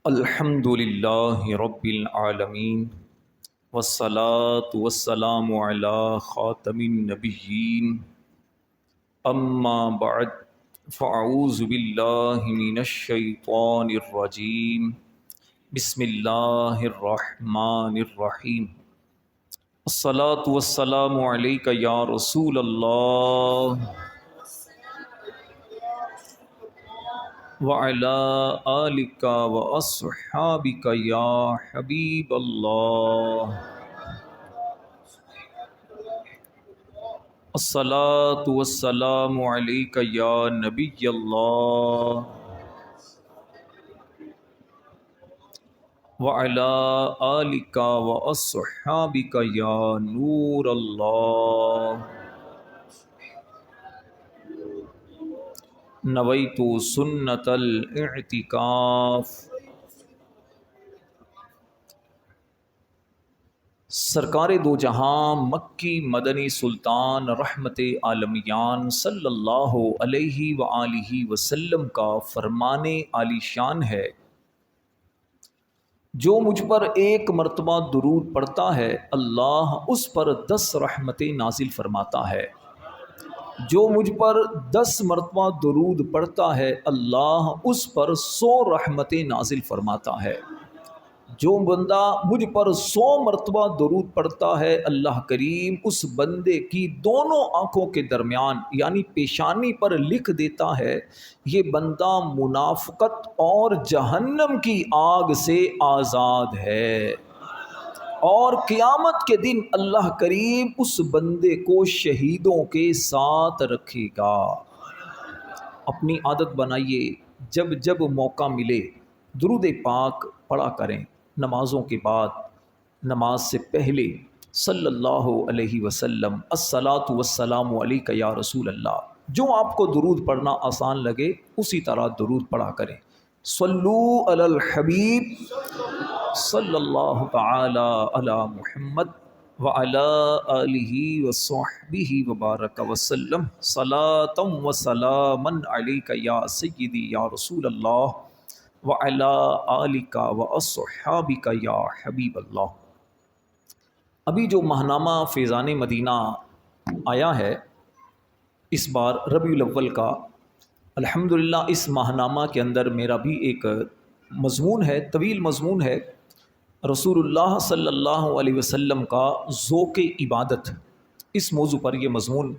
الحمد للہ رب العالمین والصلاة والسلام علی خاتم النبیین اما بعد فاعوذ باللہ من الشیطان الرجیم بسم اللہ الرحمن الرحیم الصلاة والسلام علیک یا رسول اللہ وعلى آلك وأصحابك يا حبيب الله الصلاة والسلام عليك يا نبي الله وعلى آلك وأصحابك يا نور الله نویت سنت الاعتکاف۔ سرکار دو جہاں مکی مدنی سلطان رحمت عالمیان صلی اللہ علیہ وآلہ وسلم کا فرمان عالی شان ہے، جو مجھ پر ایک مرتبہ درود پڑھتا ہے اللہ اس پر 10 رحمتیں نازل فرماتا ہے، جو مجھ پر 10 مرتبہ درود پڑھتا ہے اللہ اس پر 100 رحمتیں نازل فرماتا ہے، جو بندہ مجھ پر 100 مرتبہ درود پڑھتا ہے اللہ کریم اس بندے کی دونوں آنکھوں کے درمیان یعنی پیشانی پر لکھ دیتا ہے یہ بندہ منافقت اور جہنم کی آگ سے آزاد ہے، اور قیامت کے دن اللہ کریم اس بندے کو شہیدوں کے ساتھ رکھے گا۔ اپنی عادت بنائیے، جب جب موقع ملے درود پاک پڑھا کریں، نمازوں کے بعد، نماز سے پہلے صلی اللہ علیہ وسلم الصلاۃ والسلام علیک یا رسول اللہ، جو آپ کو درود پڑھنا آسان لگے اسی طرح درود پڑھا کریں۔ صلو علی الحبیب صلی اللہ تعالی علی محمد وعلی آلہ وصحبہ وبارک وسلم صلاۃ و سلاما علیک یا سیدی یا رسول اللہ وعلی آلک واصحابک یا حبیب اللہ۔ ابھی جو ماہنامہ فیضان مدینہ آیا ہے اس بار ربیع الاول کا، الحمدللہ اس ماہنامہ کے اندر میرا بھی ایک مضمون ہے، طویل مضمون ہے، رسول اللہ صلی اللہ علیہ وسلم کا ذوق عبادت، اس موضوع پر یہ مضمون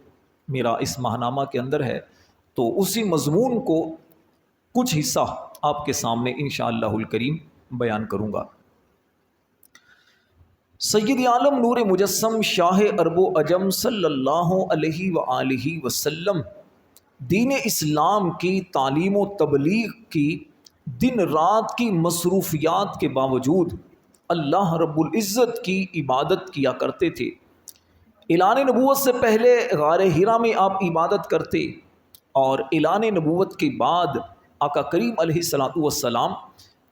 میرا اس ماہنامہ کے اندر ہے، تو اسی مضمون کو کچھ حصہ آپ کے سامنے انشاءاللہ الکریم بیان کروں گا۔ سید عالم نور مجسم شاہ عرب و عجم صلی اللہ علیہ وآلہ وسلم دین اسلام کی تعلیم و تبلیغ کی دن رات کی مصروفیات کے باوجود اللہ رب العزت کی عبادت کیا کرتے تھے۔ اعلان نبوت سے پہلے غار حرا میں آپ عبادت کرتے، اور اعلان نبوت کے بعد آقا کریم علیہ الصلوۃ والسلام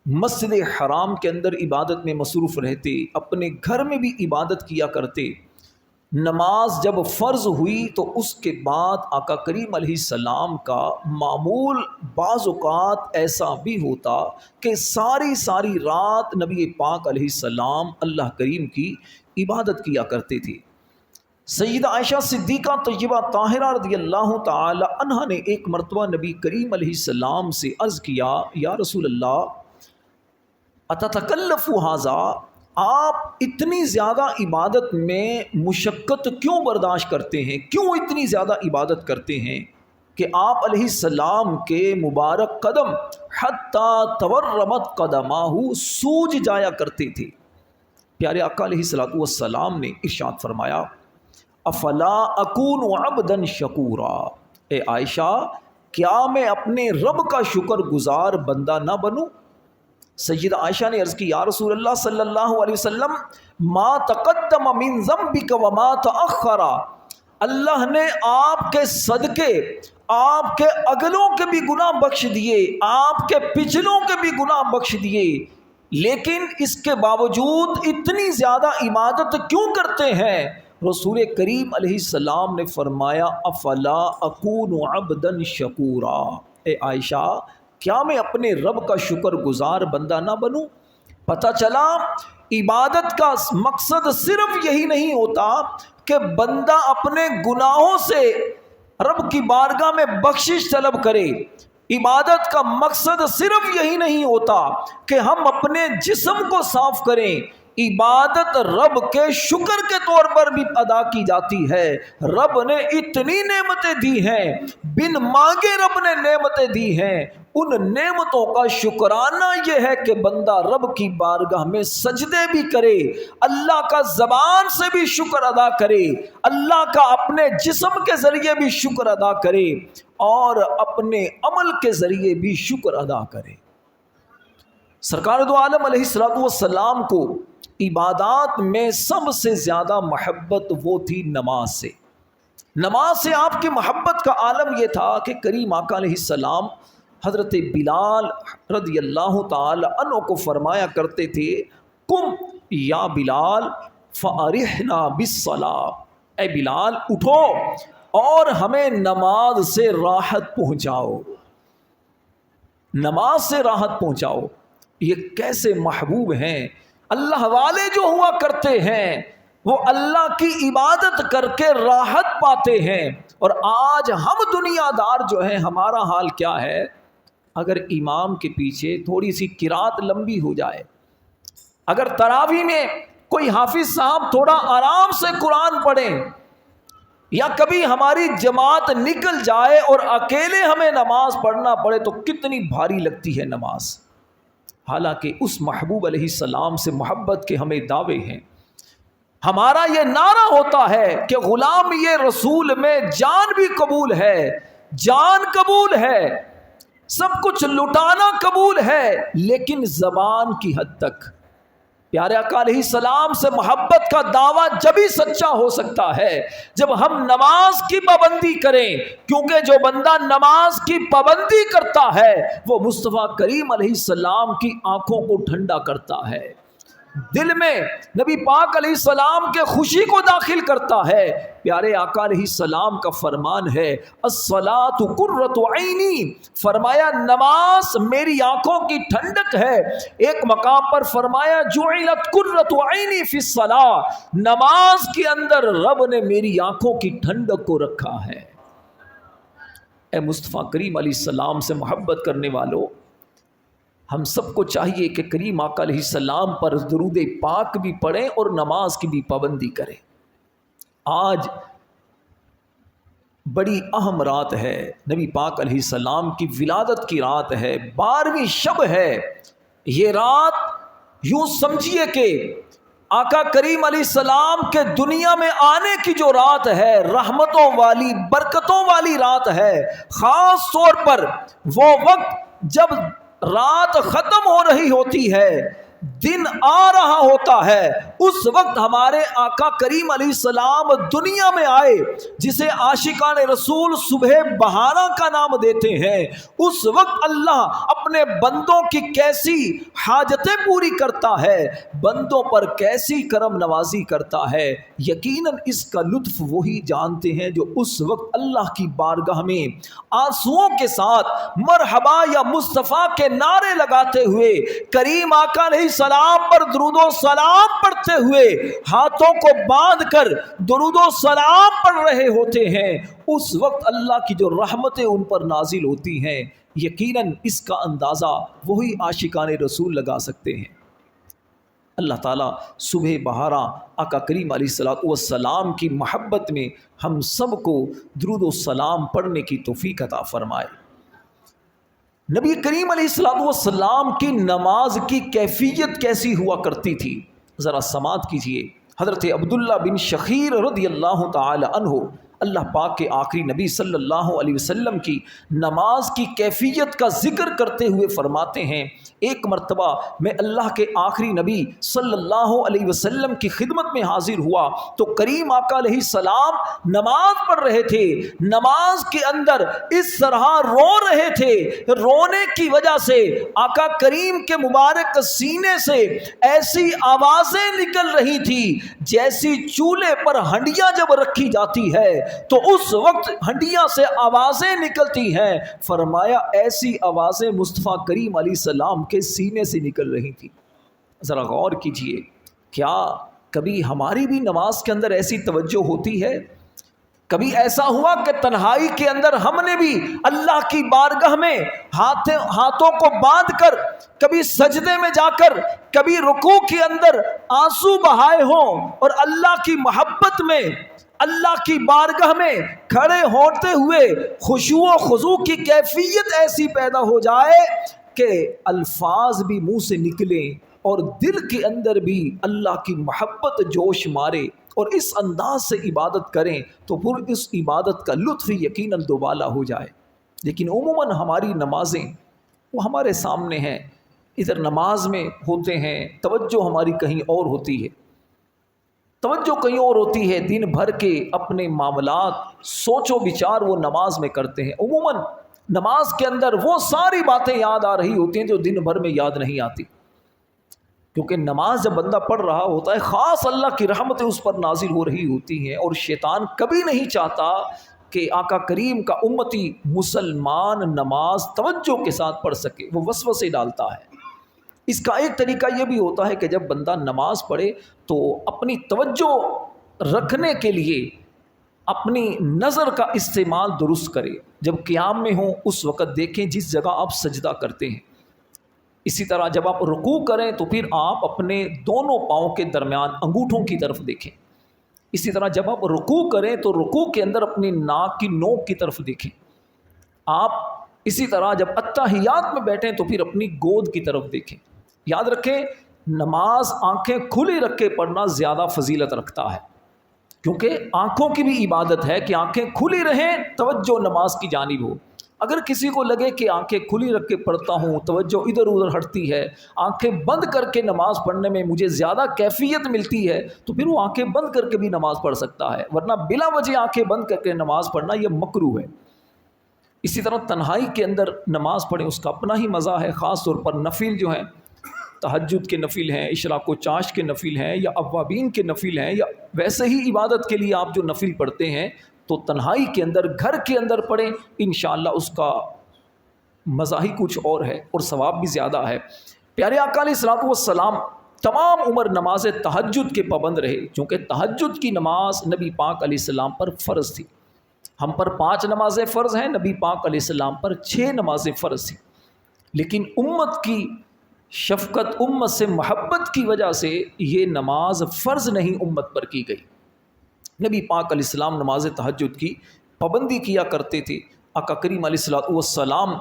مسجد حرام کے اندر عبادت میں مصروف رہتے، اپنے گھر میں بھی عبادت کیا کرتے۔ نماز جب فرض ہوئی تو اس کے بعد آقا کریم علیہ السلام کا معمول بعض اوقات ایسا بھی ہوتا کہ ساری رات نبی پاک علیہ السلام اللہ کریم کی عبادت کیا کرتے تھے۔ سیدہ عائشہ صدیقہ طیبہ طاہرہ رضی اللہ تعالی عنہا نے ایک مرتبہ نبی کریم علیہ السلام سے عرض کیا، یا رسول اللہ اتتکلف ھذا، آپ اتنی زیادہ عبادت میں مشقت کیوں برداشت کرتے ہیں، کیوں اتنی زیادہ عبادت کرتے ہیں کہ آپ علیہ السلام کے مبارک قدم حتی تورمت قدماہ سوج جایا کرتے تھے۔ پیارے آقا علیہ الصلوۃ والسلام نے ارشاد فرمایا، افلا اکون عبدا شکورا، اے عائشہ کیا میں اپنے رب کا شکر گزار بندہ نہ بنوں؟ سیدہ عائشہ نے عرض کی، یا رسول اللہ صلی اللہ علیہ وسلم ما تقدم من ذنبک وما تأخر، اللہ نے آپ کے صدقے آپ کے اگلوں کے بھی گناہ بخش دیے، آپ کے پچھلوں کے بھی گناہ بخش دیے، لیکن اس کے باوجود اتنی زیادہ عبادت کیوں کرتے ہیں؟ رسول کریم علیہ السلام نے فرمایا، افلا اکون عبدا شکورا، اے عائشہ کیا میں اپنے رب کا شکر گزار بندہ نہ بنوں؟ پتہ چلا عبادت کا مقصد صرف یہی نہیں ہوتا کہ بندہ اپنے گناہوں سے رب کی بارگاہ میں بخشش طلب کرے، عبادت کا مقصد صرف یہی نہیں ہوتا کہ ہم اپنے جسم کو صاف کریں، عبادت رب کے شکر کے طور پر بھی ادا کی جاتی ہے۔ رب نے اتنی نعمتیں دی ہیں، بن مانگے رب نے نعمتیں دی ہیں، ان نعمتوں کا شکرانہ یہ ہے کہ بندہ رب کی بارگاہ میں سجدے بھی کرے، اللہ کا زبان سے بھی شکر ادا کرے، اللہ کا اپنے جسم کے ذریعے بھی شکر ادا کرے اور اپنے عمل کے ذریعے بھی شکر ادا کرے۔ سرکار دو عالم علیہ الصلوۃ والسلام کو عبادات میں سب سے زیادہ محبت وہ تھی نماز سے۔ نماز سے آپ کی محبت کا عالم یہ تھا کہ کریم آقا علیہ السلام حضرت بلال رضی اللہ تعالی عنہ کو فرمایا کرتے تھے، قم یا بلال فارحنا بالصلاۃ، اے بلال اٹھو اور ہمیں نماز سے راحت پہنچاؤ، نماز سے راحت پہنچاؤ۔ یہ کیسے محبوب ہیں، اللہ والے جو ہوا کرتے ہیں وہ اللہ کی عبادت کر کے راحت پاتے ہیں۔ اور آج ہم دنیا دار جو ہیں، ہمارا حال کیا ہے؟ اگر امام کے پیچھے تھوڑی سی قرات لمبی ہو جائے، اگر تراویح میں کوئی حافظ صاحب تھوڑا آرام سے قرآن پڑھیں، یا کبھی ہماری جماعت نکل جائے اور اکیلے ہمیں نماز پڑھنا پڑے تو کتنی بھاری لگتی ہے نماز۔ حالانکہ اس محبوب علیہ السلام سے محبت کے ہمیں دعوے ہیں، ہمارا یہ نعرہ ہوتا ہے کہ غلام یہ رسول میں جان بھی قبول ہے، جان قبول ہے، سب کچھ لٹانا قبول ہے، لیکن زبان کی حد تک۔ پیارے آقا علیہ السلام سے محبت کا دعویٰ جبھی سچا ہو سکتا ہے جب ہم نماز کی پابندی کریں، کیونکہ جو بندہ نماز کی پابندی کرتا ہے وہ مصطفیٰ کریم علیہ السلام کی آنکھوں کو ٹھنڈا کرتا ہے، دل میں نبی پاک علیہ السلام کے خوشی کو داخل کرتا ہے۔ پیارے آقا علیہ السلام کا فرمان ہے الصلاۃ قرۃ عینی، فرمایا نماز میری آنکھوں کی ٹھنڈک ہے۔ ایک مقام پر فرمایا جعلت قرۃ عینی فی الصلاۃ، نماز کے اندر رب نے میری آنکھوں کی ٹھنڈک کو رکھا ہے۔ اے مصطفیٰ کریم علیہ السلام سے محبت کرنے والوں، ہم سب کو چاہیے کہ کریم آقا علیہ السلام پر درود پاک بھی پڑھیں اور نماز کی بھی پابندی کریں۔ آج بڑی اہم رات ہے، نبی پاک علیہ السلام کی ولادت کی رات ہے، 12ویں شب ہے۔ یہ رات یوں سمجھیے کہ آقا کریم علیہ السلام کے دنیا میں آنے کی جو رات ہے، رحمتوں والی برکتوں والی رات ہے۔ خاص طور پر وہ وقت جب رات ختم ہو رہی ہوتی ہے، دن آ رہا ہوتا ہے، اس وقت ہمارے آقا کریم علیہ السلام دنیا میں آئے، جسے عاشقان رسول صبح بہارا کا نام دیتے ہیں۔ اس وقت اللہ اپنے بندوں کی کیسی حاجتیں پوری کرتا ہے، بندوں پر کیسی کرم نوازی کرتا ہے، یقیناً اس کا لطف وہی جانتے ہیں جو اس وقت اللہ کی بارگاہ میں آنسوؤں کے ساتھ مرحبا یا مصطفیٰ کے نعرے لگاتے ہوئے، کریم آقا علیہ السلام پر درود و سلام پڑھتے ہوئے، ہاتھوں کو باندھ کر درود و سلام پڑھ رہے ہوتے ہیں۔ اس وقت اللہ کی جو رحمتیں ان پر نازل ہوتی ہیں، یقیناً اس کا اندازہ وہی عاشقان رسول لگا سکتے ہیں۔ اللہ تعالیٰ صبح بہارا آقا کریم علیہ السلام کی محبت میں ہم سب کو درود و سلام پڑھنے کی توفیق عطا فرمائے۔ نبی کریم علیہ السلام کی نماز کی کیفیت کیسی ہوا کرتی تھی، ذرا سماعت کیجئے۔ حضرت عبداللہ بن شخیر رضی اللہ تعالی عنہ، اللہ پاک کے آخری نبی صلی اللہ علیہ وسلم کی نماز کی کیفیت کا ذکر کرتے ہوئے فرماتے ہیں، ایک مرتبہ میں اللہ کے آخری نبی صلی اللہ علیہ وسلم کی خدمت میں حاضر ہوا تو کریم آقا علیہ السلام نماز پڑھ رہے تھے، نماز کے اندر اس طرح رو رہے تھے، رونے کی وجہ سے آقا کریم کے مبارک سینے سے ایسی آوازیں نکل رہی تھی جیسی چولہے پر ہنڈیاں جب رکھی جاتی ہے تو اس وقت ہنڈیاں سے آوازیں نکلتی ہیں. فرمایا ایسی آوازیں مصطفیٰ کریم علیہ السلام کے سینے سے نکل رہی تھی. ذرا غور کیجئے، کیا کبھی ہماری بھی نماز کے اندر ایسی توجہ ہوتی ہے؟ کبھی ایسا ہوا کہ تنہائی کے اندر ہم نے بھی اللہ کی بارگاہ میں ہاتھوں کو باندھ کر، کبھی سجدے میں جا کر، کبھی رکوع کے اندر آنسو بہائے ہوں، اور اللہ کی محبت میں، اللہ کی بارگاہ میں کھڑے ہوتے ہوئے خشوع و خضوع کی کیفیت ایسی پیدا ہو جائے کہ الفاظ بھی منہ سے نکلیں اور دل کے اندر بھی اللہ کی محبت جوش مارے، اور اس انداز سے عبادت کریں تو پھر اس عبادت کا لطف یقیناً دوبالا ہو جائے. لیکن عموماً ہماری نمازیں وہ ہمارے سامنے ہیں، ادھر نماز میں ہوتے ہیں، توجہ ہماری کہیں اور ہوتی ہے، توجہ کہیں اور ہوتی ہے. دن بھر کے اپنے معاملات سوچ و بچار وہ نماز میں کرتے ہیں. عموماً نماز کے اندر وہ ساری باتیں یاد آ رہی ہوتی ہیں جو دن بھر میں یاد نہیں آتی، کیونکہ نماز جب بندہ پڑھ رہا ہوتا ہے خاص اللہ کی رحمتیں اس پر نازل ہو رہی ہوتی ہیں، اور شیطان کبھی نہیں چاہتا کہ آقا کریم کا امتی مسلمان نماز توجہ کے ساتھ پڑھ سکے، وہ وسوسے ڈالتا ہے. اس کا ایک طریقہ یہ بھی ہوتا ہے کہ جب بندہ نماز پڑھے تو اپنی توجہ رکھنے کے لیے اپنی نظر کا استعمال درست کرے. جب قیام میں ہوں اس وقت دیکھیں جس جگہ آپ سجدہ کرتے ہیں. اسی طرح جب آپ رکوع کریں تو پھر آپ اپنے دونوں پاؤں کے درمیان انگوٹھوں کی طرف دیکھیں. اسی طرح جب آپ رکوع کریں تو رکوع کے اندر اپنی ناک کی نوک کی طرف دیکھیں. آپ اسی طرح جب اتحیات میں بیٹھیں تو پھر اپنی گود کی طرف دیکھیں. یاد رکھیں نماز آنکھیں کھلی رکھ کے پڑھنا زیادہ فضیلت رکھتا ہے، کیونکہ آنکھوں کی بھی عبادت ہے کہ آنکھیں کھلی رہیں، توجہ نماز کی جانب ہو. اگر کسی کو لگے کہ آنکھیں کھلی رکھ کے پڑھتا ہوں، توجہ ادھر ادھر ہٹتی ہے، آنکھیں بند کر کے نماز پڑھنے میں مجھے زیادہ کیفیت ملتی ہے، تو پھر وہ آنکھیں بند کر کے بھی نماز پڑھ سکتا ہے، ورنہ بلا وجہ آنکھیں بند کر کے نماز پڑھنا یہ مکروہ ہے. اسی طرح تنہائی کے اندر نماز پڑھیں، اس کا اپنا ہی مزہ ہے. خاص طور پر نفل جو ہیں، تہجد کے نفل ہیں، اشراق و چاش کے نفل ہیں، یا اوابین کے نفل ہیں، یا ویسے ہی عبادت کے لیے آپ جو نفل پڑھتے ہیں تو تنہائی کے اندر گھر کے اندر پڑھیں، انشاءاللہ اس کا مزہ ہی کچھ اور ہے اور ثواب بھی زیادہ ہے. پیارے آقا علیہ الصلوۃ والسلام تمام عمر نماز تہجد کے پابند رہے، چونکہ تہجد کی نماز نبی پاک علیہ السلام پر فرض تھی. ہم پر 5 نمازیں فرض ہیں، نبی پاک علیہ السلام پر 6 نمازیں فرض تھیں. لیکن امت کی شفقت، امت سے محبت کی وجہ سے یہ نماز فرض نہیں امت پر کی گئی. نبی پاک علیہ السلام نماز تہجد کی پابندی کیا کرتے تھے. آقا کریم علیہ الصلوۃ والسلام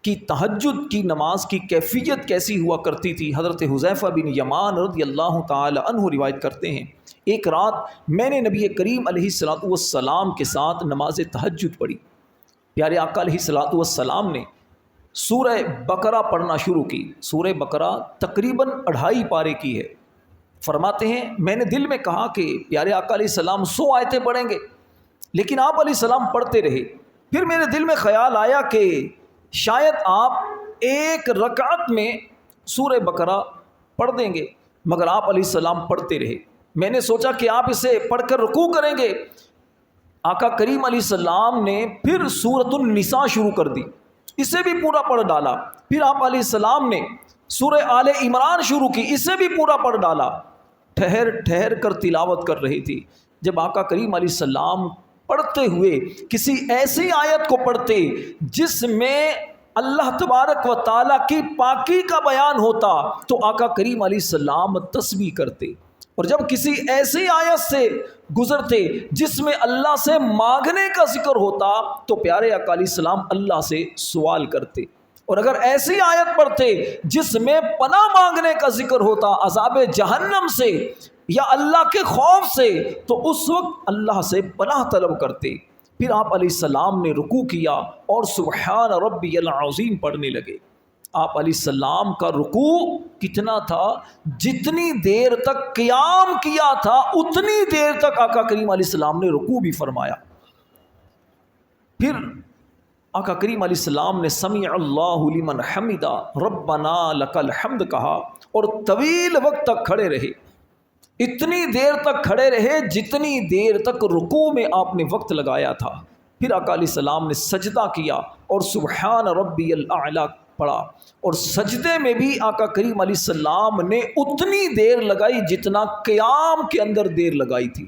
کی تہجد کی نماز کی کیفیت کیسی ہوا کرتی تھی، حضرت حذیفہ بن یمان رضی اللہ تعالی عنہ روایت کرتے ہیں، ایک رات میں نے نبی کریم علیہ الصلوۃ والسلام کے ساتھ نماز تہجد پڑھی. پیارے آقا علیہ الصلوۃ والسلام نے سورہ بقرہ پڑھنا شروع کی. سورہ بقرہ تقریباً 2.5 پارے کی ہے. فرماتے ہیں میں نے دل میں کہا کہ پیارے آقا علیہ السلام 100 آیتیں پڑھیں گے، لیکن آپ علیہ السلام پڑھتے رہے. پھر میرے دل میں خیال آیا کہ شاید آپ ایک رکعت میں سورہ بقرہ پڑھ دیں گے، مگر آپ علیہ السلام پڑھتے رہے. میں نے سوچا کہ آپ اسے پڑھ کر رکوع کریں گے. آقا کریم علیہ السلام نے پھر سورۃ النساء شروع کر دی، اسے بھی پورا پڑھ ڈالا. پھر آپ علیہ السلام نے سورہ آل عمران شروع کی، اسے بھی پورا پڑھ ڈالا. ٹھہر ٹھہر کر تلاوت کر رہی تھی. جب آقا کریم علیہ السلام پڑھتے ہوئے کسی ایسی آیت کو پڑھتے جس میں اللہ تبارک و تعالیٰ کی پاکی کا بیان ہوتا تو آقا کریم علیہ السلام تسبیح کرتے، اور جب کسی ایسی آیت سے گزرتے جس میں اللہ سے مانگنے کا ذکر ہوتا تو پیارے آقا علیہ السلام اللہ سے سوال کرتے، اور اگر ایسی آیت پڑھتے جس میں پناہ مانگنے کا ذکر ہوتا عذاب جہنم سے یا اللہ کے خوف سے تو اس وقت اللہ سے پناہ طلب کرتے. پھر آپ علیہ السلام نے رکوع کیا اور سبحان ربی العظیم پڑھنے لگے. آپ علیہ السلام کا رکوع کتنا تھا؟ جتنی دیر تک قیام کیا تھا اتنی دیر تک آقا کریم علیہ السلام نے رکوع بھی فرمایا. پھر آقا کریم علیہ السلام نے سمیع اللہ لمن حمدہ ربنا لک الحمد کہا اور طویل وقت تک کھڑے رہے. اتنی دیر تک کھڑے رہے جتنی دیر تک رکوع میں آپ نے وقت لگایا تھا. پھر آقا علیہ السلام نے سجدہ کیا اور سبحان ربی الاعلیٰ پڑھا، اور سجدے میں بھی آقا کریم علیہ السلام نے اتنی دیر لگائی جتنا قیام کے اندر دیر لگائی تھی.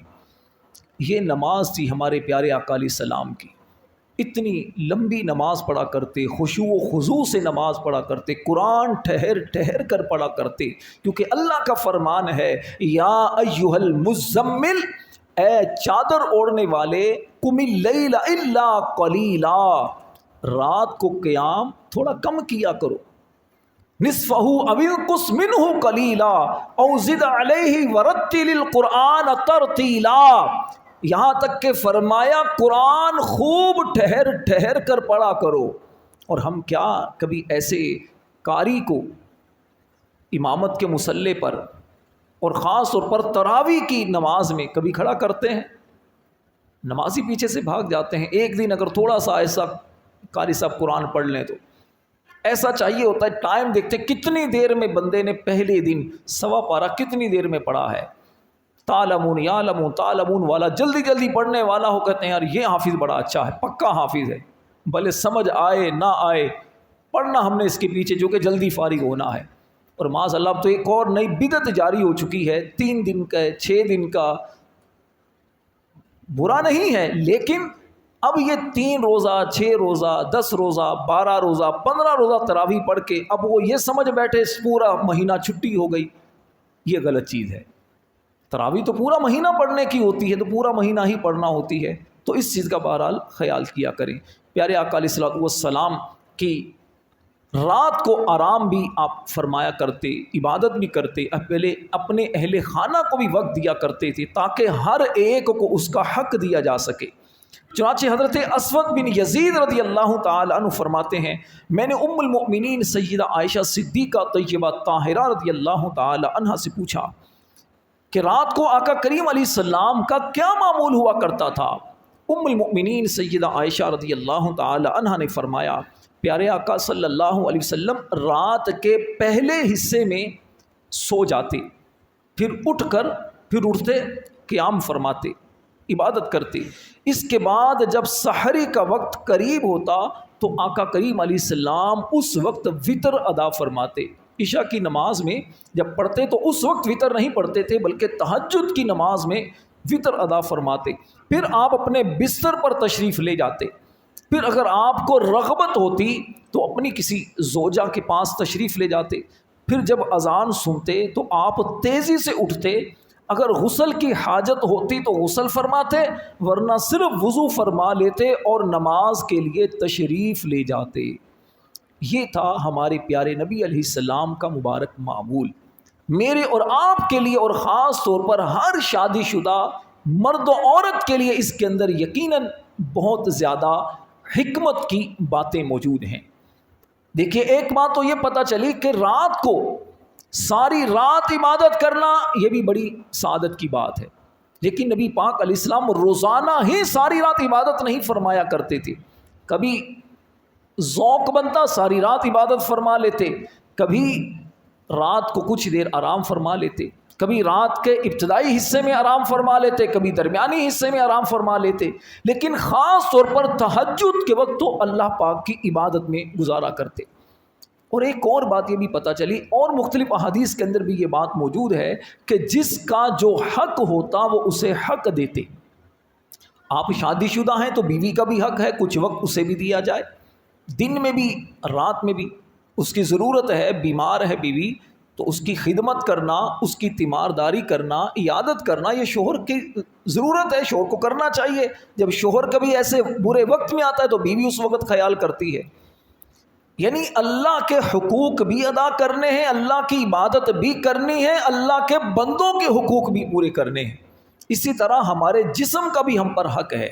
یہ نماز تھی ہمارے پیارے آقا علیہ السلام کی. اتنی لمبی نماز پڑھا کرتے، خشوع و خضوع سے نماز پڑھا کرتے، قرآن ٹھہر ٹھہر کر پڑھا کرتے، کیونکہ اللہ کا فرمان ہے یا ایھا المزمل، اے چادر اوڑھنے والے، قم اللیل الا قلیلا، رات کو قیام تھوڑا کم کیا کرو، نصفہ او انقص منہ قلیلا او زد علیہ ورتل القرآن ترتیلا. یہاں تک کہ فرمایا قرآن خوب ٹھہر ٹھہر کر پڑھا کرو. اور ہم کیا کبھی ایسے قاری کو امامت کے مصلی پر اور خاص طور پر تراویح کی نماز میں کبھی کھڑا کرتے ہیں؟ نمازی پیچھے سے بھاگ جاتے ہیں. ایک دن اگر تھوڑا سا ایسا قاری صاحب قرآن پڑھ لیں تو ایسا چاہیے ہوتا ہے. ٹائم دیکھتے کتنی دیر میں بندے نے پہلے دن سوا پارہ کتنی دیر میں پڑھا ہے. تعلمون یعلمون تعلمون والا جلدی جلدی پڑھنے والا ہو، کہتے ہیں یار یہ حافظ بڑا اچھا ہے، پکا حافظ ہے، بھلے سمجھ آئے نہ آئے پڑھنا ہم نے اس کے پیچھے، جو کہ جلدی فارغ ہونا ہے. اور معاذ اللہ اب تو ایک اور نئی بدعت جاری ہو چکی ہے، 3 دن کا 6 دن کا. برا نہیں ہے، لیکن اب یہ 3 روزہ 6 روزہ 10 روزہ 12 روزہ 15 روزہ تراویح پڑھ کے اب وہ یہ سمجھ بیٹھے پورا مہینہ چھٹی ہو گئی. یہ غلط چیز ہے. تراویح تو پورا مہینہ پڑھنے کی ہوتی ہے، تو پورا مہینہ ہی پڑھنا ہوتی ہے. تو اس چیز کا بہرحال خیال کیا کریں. پیارے آقا علیہ الصلوۃ والسلام کی رات کو آرام بھی آپ فرمایا کرتے، عبادت بھی کرتے، پہلے اپنے اہل خانہ کو بھی وقت دیا کرتے تھے تاکہ ہر ایک کو اس کا حق دیا جا سکے. چنانچہ حضرت اسود بن یزید رضی اللہ تعالی عنہ فرماتے ہیں، میں نے ام المؤمنین سیدہ عائشہ صدیقہ طیبہ طاہرہ رضی اللہ تعالی عنہ سے پوچھا کہ رات کو آقا کریم علیہ السلام کا کیا معمول ہوا کرتا تھا. ام المؤمنین سیدہ عائشہ رضی اللہ تعالی عنہ نے فرمایا، پیارے آقا صلی اللہ علیہ وسلم رات کے پہلے حصے میں سو جاتے، پھر اٹھ کر پھر اٹھتے، قیام فرماتے، عبادت کرتے. اس کے بعد جب سحری کا وقت قریب ہوتا تو آقا کریم علیہ السلام اس وقت وطر ادا فرماتے. عشاء کی نماز میں جب پڑھتے تو اس وقت وطر نہیں پڑھتے تھے، بلکہ تہجد کی نماز میں وطر ادا فرماتے. پھر آپ اپنے بستر پر تشریف لے جاتے. پھر اگر آپ کو رغبت ہوتی تو اپنی کسی زوجہ کے پاس تشریف لے جاتے. پھر جب اذان سنتے تو آپ تیزی سے اٹھتے، اگر غسل کی حاجت ہوتی تو غسل فرماتے، ورنہ صرف وضو فرما لیتے اور نماز کے لیے تشریف لے جاتے. یہ تھا ہمارے پیارے نبی علیہ السلام کا مبارک معمول. میرے اور آپ کے لیے اور خاص طور پر ہر شادی شدہ مرد و عورت کے لیے اس کے اندر یقیناً بہت زیادہ حکمت کی باتیں موجود ہیں. دیکھیے ایک بات تو یہ پتہ چلی کہ رات کو ساری رات عبادت کرنا یہ بھی بڑی سعادت کی بات ہے، لیکن نبی پاک علیہ السلام روزانہ ہی ساری رات عبادت نہیں فرمایا کرتے تھے. کبھی ذوق بنتا ساری رات عبادت فرما لیتے، کبھی رات کو کچھ دیر آرام فرما لیتے، کبھی رات کے ابتدائی حصے میں آرام فرما لیتے، کبھی درمیانی حصے میں آرام فرما لیتے، لیکن خاص طور پر تہجد کے وقت تو اللہ پاک کی عبادت میں گزارا کرتے. اور ایک اور بات یہ بھی پتہ چلی، اور مختلف احادیث کے اندر بھی یہ بات موجود ہے کہ جس کا جو حق ہوتا وہ اسے حق دیتے. آپ شادی شدہ ہیں تو بیوی کا بھی حق ہے کچھ وقت اسے بھی دیا جائے، دن میں بھی رات میں بھی. اس کی ضرورت ہے، بیمار ہے بیوی تو اس کی خدمت کرنا، اس کی تیمارداری کرنا، عیادت کرنا یہ شوہر کی ضرورت ہے، شوہر کو کرنا چاہیے. جب شوہر کبھی ایسے برے وقت میں آتا ہے تو بیوی اس وقت خیال کرتی ہے. یعنی اللہ کے حقوق بھی ادا کرنے ہیں، اللہ کی عبادت بھی کرنی ہے، اللہ کے بندوں کے حقوق بھی پورے کرنے ہیں. اسی طرح ہمارے جسم کا بھی ہم پر حق ہے.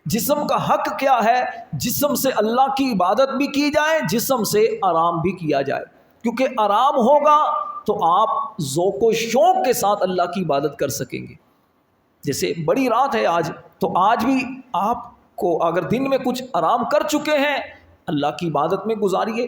جسم کا حق کیا ہے؟ جسم سے اللہ کی عبادت بھی کی جائے، جسم سے آرام بھی کیا جائے، کیونکہ آرام ہوگا تو آپ ذوق و شوق کے ساتھ اللہ کی عبادت کر سکیں گے. جیسے بڑی رات ہے آج، تو آج بھی آپ کو اگر دن میں کچھ آرام کر چکے ہیں اللہ کی عبادت میں گزاریے.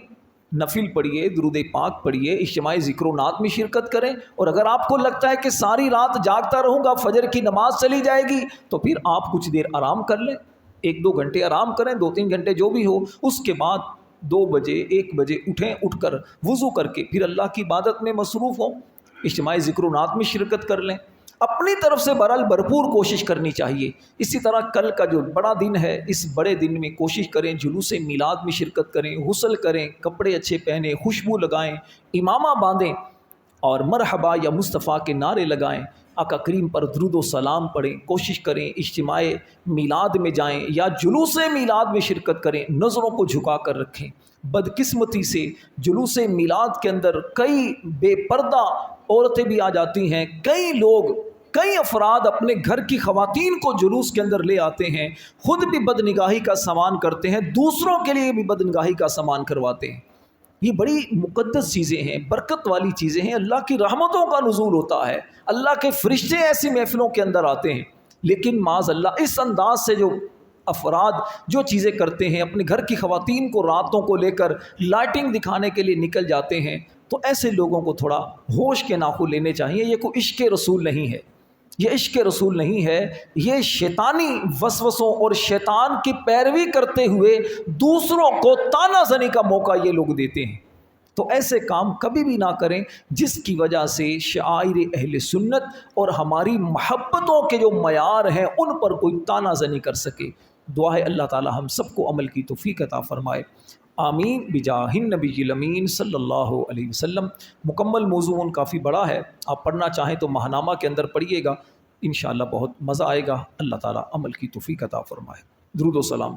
نفل پڑھیے، درود پاک پڑھیے، اجتماعی ذکر و نعت میں شرکت کریں، اور اگر آپ کو لگتا ہے کہ ساری رات جاگتا رہوں گا، فجر کی نماز چلی جائے گی، تو پھر آپ کچھ دیر آرام کر لیں، 1-2 گھنٹے آرام کریں، 2-3 گھنٹے جو بھی ہو، اس کے بعد 2 بجے 1 بجے اٹھیں، اٹھ کر وضو کر کے پھر اللہ کی عبادت میں مصروف ہوں، اجتماعی ذکر و نعت میں شرکت کر لیں۔ اپنی طرف سے بہرحال بھرپور کوشش کرنی چاہیے۔ اسی طرح کل کا جو بڑا دن ہے، اس بڑے دن میں کوشش کریں جلوس میلاد میں شرکت کریں، غسل کریں، کپڑے اچھے پہنیں، خوشبو لگائیں، امامہ باندھیں اور مرحبا یا مصطفیٰ کے نعرے لگائیں، آقا کریم پر درود و سلام پڑھیں، کوشش کریں اجتماع میلاد میں جائیں یا جلوس میلاد میں شرکت کریں، نظروں کو جھکا کر رکھیں۔ بدقسمتی سے جلوس میلاد کے اندر کئی بے پردہ عورتیں بھی آ جاتی ہیں، کئی افراد اپنے گھر کی خواتین کو جلوس کے اندر لے آتے ہیں، خود بھی بدنگاہی کا سامان کرتے ہیں، دوسروں کے لیے بھی بدنگاہی کا سامان کرواتے ہیں۔ یہ بڑی مقدس چیزیں ہیں، برکت والی چیزیں ہیں، اللہ کی رحمتوں کا نزول ہوتا ہے، اللہ کے فرشتے ایسی محفلوں کے اندر آتے ہیں، لیکن معاذ اللہ اس انداز سے جو افراد جو چیزیں کرتے ہیں، اپنے گھر کی خواتین کو راتوں کو لے کر لائٹنگ دکھانے کے لیے نکل جاتے ہیں، تو ایسے لوگوں کو تھوڑا ہوش کے ناخن لینے چاہیے۔ یہ کوئی عشق رسول نہیں ہے، یہ عشق رسول نہیں ہے، یہ شیطانی وسوسوں اور شیطان کی پیروی کرتے ہوئے دوسروں کو طعنہ زنی کا موقع یہ لوگ دیتے ہیں۔ تو ایسے کام کبھی بھی نہ کریں جس کی وجہ سے شعائر اہل سنت اور ہماری محبتوں کے جو معیار ہیں ان پر کوئی طعنہ زنی کر سکے۔ دعا ہے اللہ تعالی ہم سب کو عمل کی توفیق عطا فرمائے، آمین بجاہ النبی الامین صلی اللہ علیہ وسلم۔ مکمل موضوع کافی بڑا ہے، آپ پڑھنا چاہیں تو ماہنامہ کے اندر پڑھیے گا، انشاءاللہ بہت مزہ آئے گا۔ اللہ تعالی عمل کی توفیق عطا فرمائے۔ درود و سلام۔